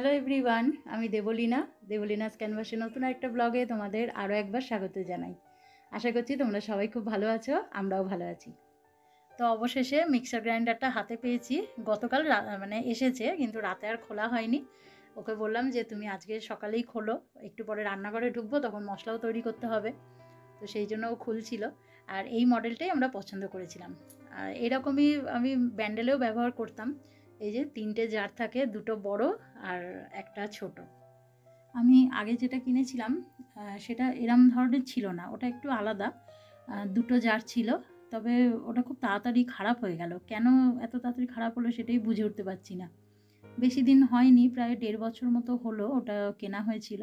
Hello everyone, আমি দেবলীনাস ক্যানভাসে নতুন একটা ব্লগে তোমাদের আরও একবার স্বাগত জানাই। আশা করছি তোমরা সবাই খুব ভালো আছো, আমরাও ভালো আছি। তো অবশেষে মিক্সার গ্রাইন্ডারটা হাতে পেয়েছি। গতকাল মানে এসেছে, কিন্তু রাতে আর খোলা হয়নি। ওকে বললাম যে তুমি আজকে সকালেই খোলো, একটু পরে রান্নাঘরে ঢুকবো, তখন মশলাও তৈরি করতে হবে। তো সেই জন্য ও খুলছিল। আর এই মডেলটাই আমরা পছন্দ করেছিলাম। আর এরকমই আমি ব্যান্ডেলেও ব্যবহার করতাম। এই যে 3টে জার থাকে, 2টো বড় আর একটা ছোট। আমি আগে যেটা কিনেছিলাম সেটা এরম ধরনের ছিল না, ওটা একটু আলাদা। 2টো জার ছিল, তবে ওটা খুব তাড়াতাড়ি খারাপ হয়ে গেল। কেন এত তাড়াতাড়ি খারাপ হলো সেটাই বুঝে উঠতে পারছি না। বেশি দিন হয়নি, প্রায় 1.5 বছর মতো হলো ওটা কেনা হয়েছিল।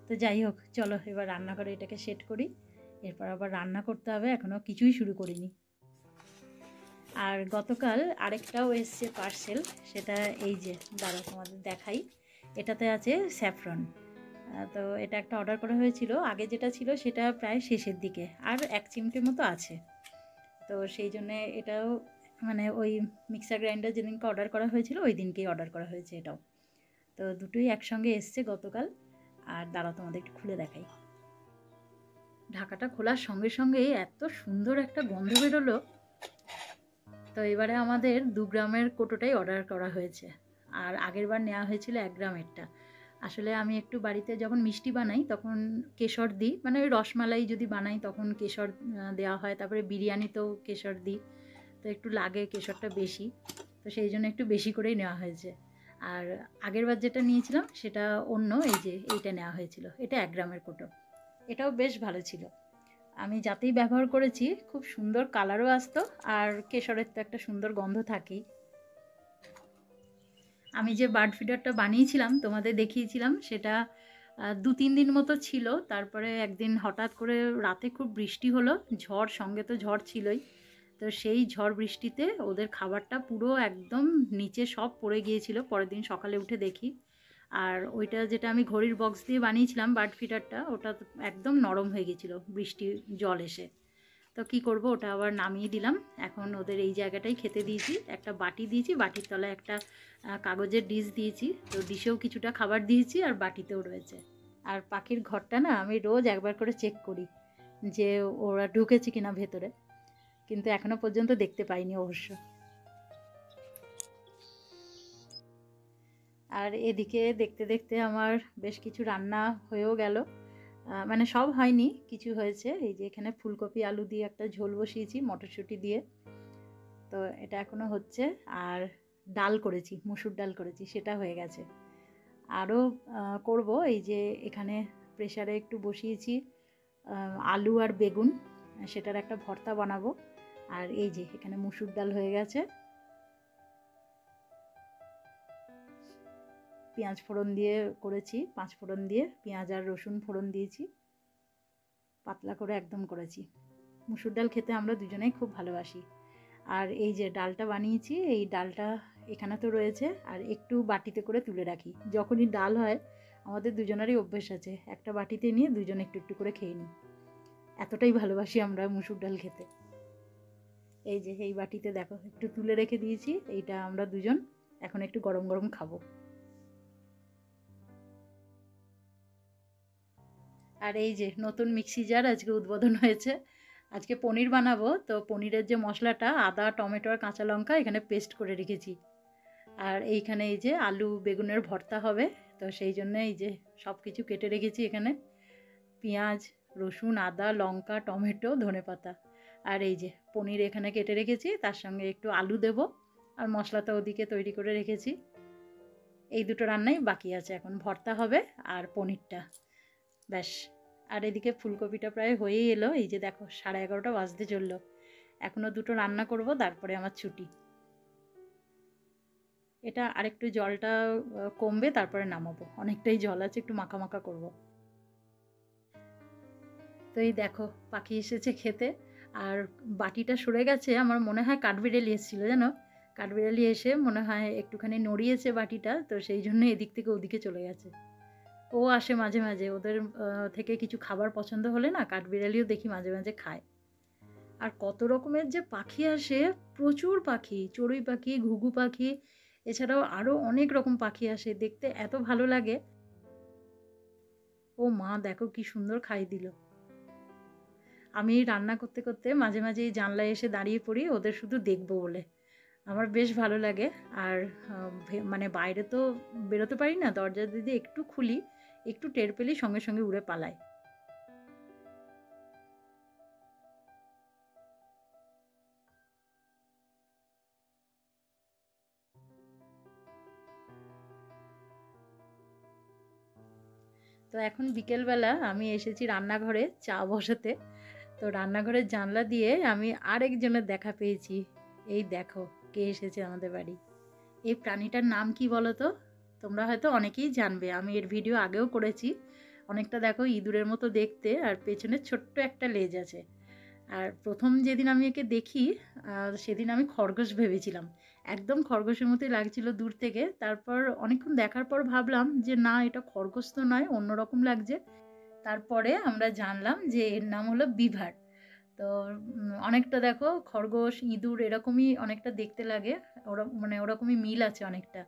তো যাই হোক, চলো এবার রান্নাঘরে এটাকে সেট করি, এরপর আবার রান্না করতে হবে, এখনও কিছুই শুরু করিনি। আর গতকাল আরেকটাও এসছে পার্সেল, সেটা এই যে দাঁড়াও তোমাদের দেখাই। এটাতে আছে স্যাফরন। তো এটা একটা অর্ডার করা হয়েছিল, আগে যেটা ছিল সেটা প্রায় শেষের দিকে, আর 1 চিমটে মতো আছে। তো সেই জন্যে এটাও মানে ওই মিক্সার গ্রাইন্ডার যেদিনকে অর্ডার করা হয়েছিল ওই দিনকেই অর্ডার করা হয়েছে এটাও। তো দুটোই একসঙ্গে এসছে গতকাল। আর দাঁড়াও তোমাদের একটু খুলে দেখাই। ঢাকাটা খোলার সঙ্গে সঙ্গেই এত সুন্দর একটা গন্ধ বেরোলো। তো এবারে আমাদের 2 গ্রামের কোটোটাই অর্ডার করা হয়েছে, আর আগের বার নেওয়া হয়েছিল 1 গ্রামেরটা। আসলে আমি একটু বাড়িতে যখন মিষ্টি বানাই তখন কেশর দিই, মানে ওই রসমালাই যদি বানাই তখন কেশর দেওয়া হয়, তারপরে বিরিয়ানিতেও কেশর দিই, তো একটু লাগে কেশরটা বেশি, তো সেই জন্য একটু বেশি করেই নেওয়া হয়েছে। আর আগের বার যেটা নিয়েছিলাম সেটা অন্য, এই যে এইটা নেওয়া হয়েছিল, এটা 1 গ্রামের কোটো। এটাও বেশ ভালো ছিল, আমি যাতেই ব্যবহার করেছি খুব সুন্দর কালারও আসতো, আর কেশরের তো একটা সুন্দর গন্ধ থাকেই। আমি যে বার্ড ফিডারটা বানিয়েছিলাম তোমাদের দেখিয়েছিলাম, সেটা 2-3 দিন মতো ছিল। তারপরে একদিন হঠাৎ করে রাতে খুব বৃষ্টি হলো, ঝড়, সঙ্গে তো ঝড় ছিলই। তো সেই ঝড় বৃষ্টিতে ওদের খাবারটা পুরো একদম নিচে সব পড়ে গিয়েছিল। পরের দিন সকালে উঠে দেখি, আর ওইটা যেটা আমি ঘড়ির বক্স দিয়ে বানিয়েছিলাম বার্ড ফিডারটা, ওটা একদম নরম হয়ে গেছিলো বৃষ্টি জল এসে। তো কি করব, ওটা আবার নামিয়ে দিলাম। এখন ওদের এই জায়গাটাই খেতে দিয়েছি, একটা বাটি দিয়েছি, বাটির তলায় একটা কাগজের ডিশ দিয়েছি। তো ডিশেও কিছুটা খাবার দিয়েছি আর বাটিতেও রয়েছে। আর পাখির ঘরটা না আমি রোজ একবার করে চেক করি যে ওরা ঢুকেছে কিনা ভেতরে, কিন্তু এখনো পর্যন্ত দেখতে পাইনি অবশ্য। আর এদিকে দেখতে দেখতে আমার বেশ কিছু রান্না হয়েও গেল, মানে সব হয়নি, কিছু হয়েছে। এই যে এখানে ফুলকপি আলু দিয়ে একটা ঝোল বসিয়েছি মটরশুঁটি দিয়ে, তো এটা এখনো হচ্ছে। আর ডাল করেছি, মুসুর ডাল করেছি, সেটা হয়ে গেছে। আরও করব, এই যে এখানে প্রেসারে একটু বসিয়েছি আলু আর বেগুন, সেটার একটা ভর্তা বানাবো। আর এই যে এখানে মুসুর ডাল হয়ে গেছে, পেঁয়াজ ফোড়ন দিয়ে করেছি, 5 ফোড়ন দিয়ে পেঁয়াজ আর রসুন ফোড়ন দিয়েছি, পাতলা করে একদম করেছি। মুসুর ডাল খেতে আমরা দুজনেই খুব ভালোবাসি। আর এই যে ডালটা বানিয়েছি, এই ডালটা এখানে তো রয়েছে, আর একটু বাটিতে করে তুলে রাখি। যখনই ডাল হয় আমাদের দুজনেরই অভ্যেস আছে, একটা বাটিতে নিয়ে দুজন একটু একটু করে খেয়ে নিই, এতটাই ভালোবাসি আমরা মুসুর ডাল খেতে। এই যে এই বাটিতে দেখো একটু তুলে রেখে দিয়েছি, এইটা আমরা দুজন এখন একটু গরম গরম খাবো। আর এই যে নতুন মিক্সি জার আজকে উদ্বোধন হয়েছে, আজকে পনির বানাবো। তো পনিরের যে মশলাটা, আদা টমেটো আর কাঁচা লঙ্কা এখানে পেস্ট করে রেখেছি। আর এইখানে এই যে আলু বেগুনের ভর্তা হবে, তো সেই জন্য এই যে সব কিছু কেটে রেখেছি এখানে, পেঁয়াজ রসুন আদা লঙ্কা টমেটো ধনেপাতা। আর এই যে পনির এখানে কেটে রেখেছি, তার সঙ্গে একটু আলু দেব, আর মশলাটা ওদিকে তৈরি করে রেখেছি। এই দুটো রান্নাই বাকি আছে, এখন ভর্তা হবে আর পনিরটা, ব্যাস। আর এদিকে ফুলকপিটা প্রায় হয়েই এলো, এই যে দেখো 11:30 বাজতে চললো, এখনও দুটো রান্না করব, তারপরে আমার ছুটি। এটা আরেকটু জলটা কমবে, তারপরে নামাবো, অনেকটাই জল আছে, একটু মাখা মাখা করবো। তো এই দেখো পাখি এসেছে খেতে, আর বাটিটা সরে গেছে, আমার মনে হয় কাঠবিড়ালি এসেছিল জানো, কাঠবিড়ালি এসে মনে হয় একটুখানি নড়িয়েছে বাটিটা, তো সেই জন্য এদিক থেকে ওদিকে চলে গেছে। ও আসে মাঝে মাঝে, ওদের থেকে কিছু খাবার পছন্দ হলে না কাঠবিড়ালিও দেখি মাঝে মাঝে খায়। আর কত রকমের যে পাখি আসে, প্রচুর পাখি, চড়ুই পাখি ঘুঘু পাখি, এছাড়াও আরও অনেক রকম পাখি আসে, দেখতে এত ভালো লাগে। ও মা দেখো কি সুন্দর খাই দিল। আমি রান্না করতে করতে মাঝে মাঝে এই জানলায় এসে দাঁড়িয়ে পড়ি ওদের শুধু দেখবো বলে। আমার বেশ ভালো লাগে। আর মানে বাইরে তো বেরোতে পারি না, দরজা যদি একটু খুলি, একটু টের পেলেই সঙ্গে সঙ্গে উড়ে পালায়। তো এখন বিকেলবেলা আমি এসেছি রান্নাঘরে চা বসাতে। তো রান্নাঘরের জানলা দিয়ে আমি আরেকজনের দেখা পেয়েছি। এই দেখো কে এসেছে আমাদের বাড়ি। এই প্রাণীটার নাম কি বলো তো? তোমরা হয়তো অনেকেই জানবে, আমি এর ভিডিও আগেও করেছি। অনেকটা দেখো ইঁদুরের মতো দেখতে, আর পেছনে ছোট্ট একটা লেজ আছে। আর প্রথম যেদিন আমি একে দেখি সেদিন আমি খরগোশ ভেবেছিলাম, একদম খরগোশের মতোই লাগছিল দূর থেকে। তারপর অনেকক্ষণ দেখার পর ভাবলাম যে না, এটা খরগোশ তো নয়, অন্যরকম লাগছে। তারপরে আমরা জানলাম যে এর নাম হলো বিভার। তো অনেকটা দেখো খরগোশ ইঁদুর এরকমই অনেকটা দেখতে লাগে, ওরা মানে ওরকমই মিল আছে অনেকটা।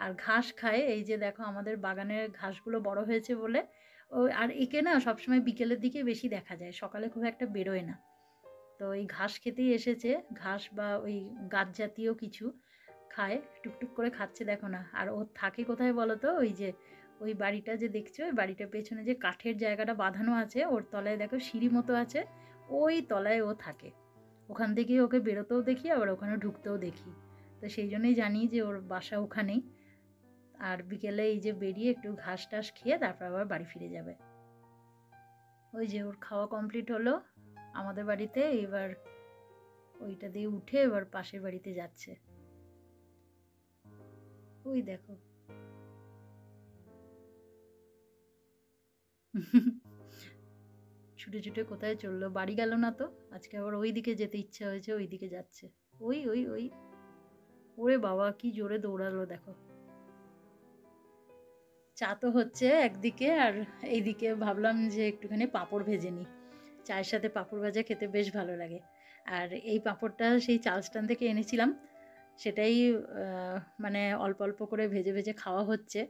আর ঘাস খায়, এই যে দেখো আমাদের বাগানের ঘাসগুলো বড় হয়েছে বলে। ও আর একে না সবসময় বিকেলের দিকে বেশি দেখা যায়, সকালে খুব একটা বেরোয় না। তো এই ঘাস খেতেই এসেছে, ঘাস বা ওই গাছ জাতীয় কিছু খায়, টুকটুক করে খাচ্ছে দেখো না। আর ও থাকে কোথায় বলো তো? ওই যে ওই বাড়িটা যে দেখছো, ওই বাড়িটার পেছনে যে কাঠের জায়গাটা বাঁধানো আছে, ওর তলায় দেখো সিঁড়ি মতো আছে, ওই তলায় ও থাকে। ওখান থেকেই ওকে বেরোতেও দেখি, আবার ওখানে ঢুকতেও দেখি। তো সেই জন্যই জানি যে ওর বাসা ওখানেই। আর বিকেলে এই যে বেরিয়ে একটু ঘাস টাস খেয়ে তারপর আবার বাড়ি ফিরে যাবে। ওই যে ওর খাওয়া কমপ্লিট হলো আমাদের বাড়িতে, এবার ওইটা দিয়ে উঠে এবার পাশের বাড়িতে যাচ্ছে। ওই দেখো। ছুটে ছুটে কোথায় চললো, বাড়ি গেল না তো। আজকে আবার ওই দিকে যেতে ইচ্ছা হয়েছে, ওই দিকে যাচ্ছে। ওই ওই ওই, ওরে বাবা কি জোরে দৌড়ালো দেখো। চা তো হচ্ছে একদিকে, আর এইদিকে ভাবলাম যে একটুখানি পাঁপড় ভেজে নিই। চায়ের সাথে পাঁপড় ভাজা খেতে বেশ ভালো লাগে। আর এই পাঁপড়টা সেই চাল স্ট্যান্ড থেকে এনেছিলাম, সেটাই মানে অল্প অল্প করে ভেজে ভেজে খাওয়া হচ্ছে।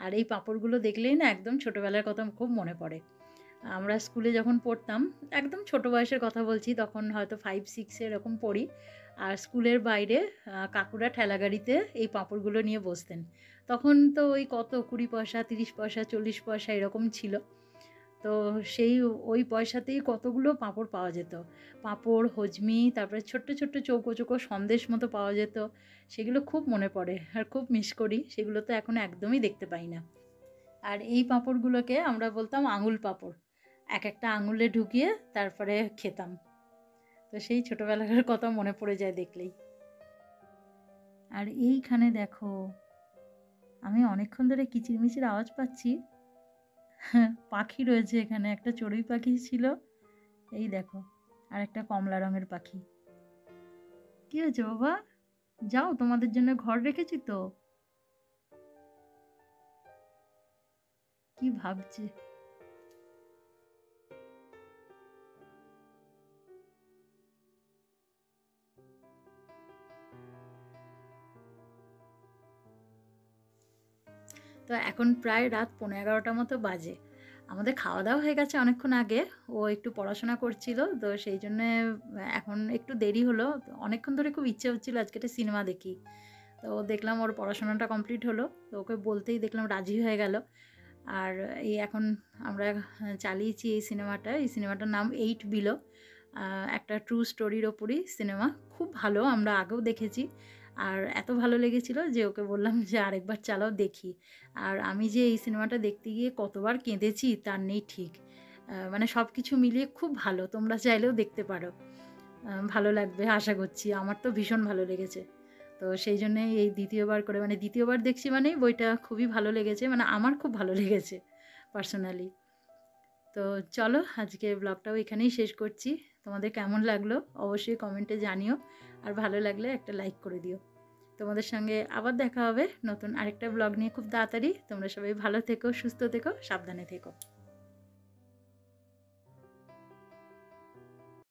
আর এই পাঁপড়গুলো দেখলেই না একদম ছোটোবেলার কথা খুব মনে পড়ে। আমরা স্কুলে যখন পড়তাম, একদম ছোট বয়সের কথা বলছি, তখন হয়তো 5-6 এরকম পড়ি। আর স্কুলের বাইরে কাকুরা ঠেলাগাড়িতে এই পাঁপড়গুলো নিয়ে বসতেন। তখন তো ওই কত 20 পয়সা, 30 পয়সা, 40 পয়সা এরকম ছিল। তো সেই ওই পয়সাতেই কতগুলো পাঁপড় পাওয়া যেত। পাঁপড়, হজমি, তারপরে ছোট্ট ছোট্ট চৌকো চৌকো সন্দেশ মতো পাওয়া যেত। সেগুলো খুব মনে পড়ে আর খুব মিস করি, সেগুলো তো এখন একদমই দেখতে পাই না। আর এই পাঁপড়গুলোকে আমরা বলতাম আঙুল পাঁপড়। এক একটা আঙুলে ঢুকিয়ে তারপরে খেতাম। তো সেই ছোটোবেলাকার কথা মনে পড়ে যায় দেখলেই। আর এইখানে দেখো, আমি অনেকক্ষণ ধরে কিচিরমিচির আওয়াজ পাচ্ছি। পাখি রয়েছে এখানে, একটা চড়ুই পাখি ছিল, এই দেখো, আর একটা কমলা রঙের পাখি। কি হয়েছে বাবা? যাও, তোমাদের জন্য ঘর রেখেছি তো। কি ভাবছে? তো এখন প্রায় রাত 11:15 মতো বাজে। আমাদের খাওয়া দাওয়া হয়ে গেছে অনেকক্ষণ আগে। ও একটু পড়াশোনা করছিল, তো সেই জন্যে এখন একটু দেরি হলো। অনেকক্ষণ ধরে খুব ইচ্ছে হচ্ছিল আজকে একটা সিনেমা দেখি। তো দেখলাম ওর পড়াশোনাটা কমপ্লিট হলো, তো ওকে বলতেই দেখলাম রাজি হয়ে গেল। আর এই এখন আমরা চালিয়েছি এই সিনেমাটা। এই সিনেমাটার নাম 8 বিলো। একটা ট্রু স্টোরির ওপরই সিনেমা। খুব ভালো, আমরা আগেও দেখেছি। আর এত ভালো লেগেছিল যে ওকে বললাম যে আরেকবার চালাও দেখি। আর আমি যে এই সিনেমাটা দেখতে গিয়ে কতবার কেঁদেছি তার নেই ঠিক। মানে সব কিছু মিলিয়ে খুব ভালো, তোমরা চাইলেও দেখতে পারো। ভালো লাগবে আশা করছি, আমার তো ভীষণ ভালো লেগেছে। তো সেই জন্যেই এই দ্বিতীয়বার করে, মানে দ্বিতীয়বার দেখছি মানেই বইটা খুবই ভালো লেগেছে, মানে আমার খুব ভালো লেগেছে পার্সোনালি। তো চলো আজকে ব্লগটাও এখানেই শেষ করছি। তোমাদের কেমন লাগলো অবশ্যই কমেন্টে জানিও, আর ভালো লাগলে একটা লাইক করে দিও। তোমাদের সঙ্গে আবার দেখা হবে নতুন আরেকটা ব্লগ নিয়ে খুব তাড়াতাড়ি। তোমরা সবাই ভালো থেকো, সুস্থ থেকো, সাবধানে থেকো।